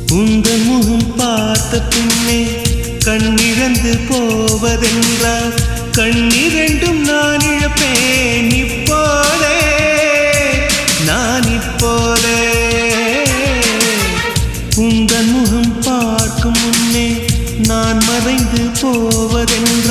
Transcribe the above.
உங்கள் முகம் பார்த்த பின்னே கண்ணிழந்து போவதென்றால் கண்ணிரண்டும் நான் இழப்பேன் இப்போதே உங்கள் முகம் பார்க்கும் முன்னே நான் மறைந்து போவதென்றால்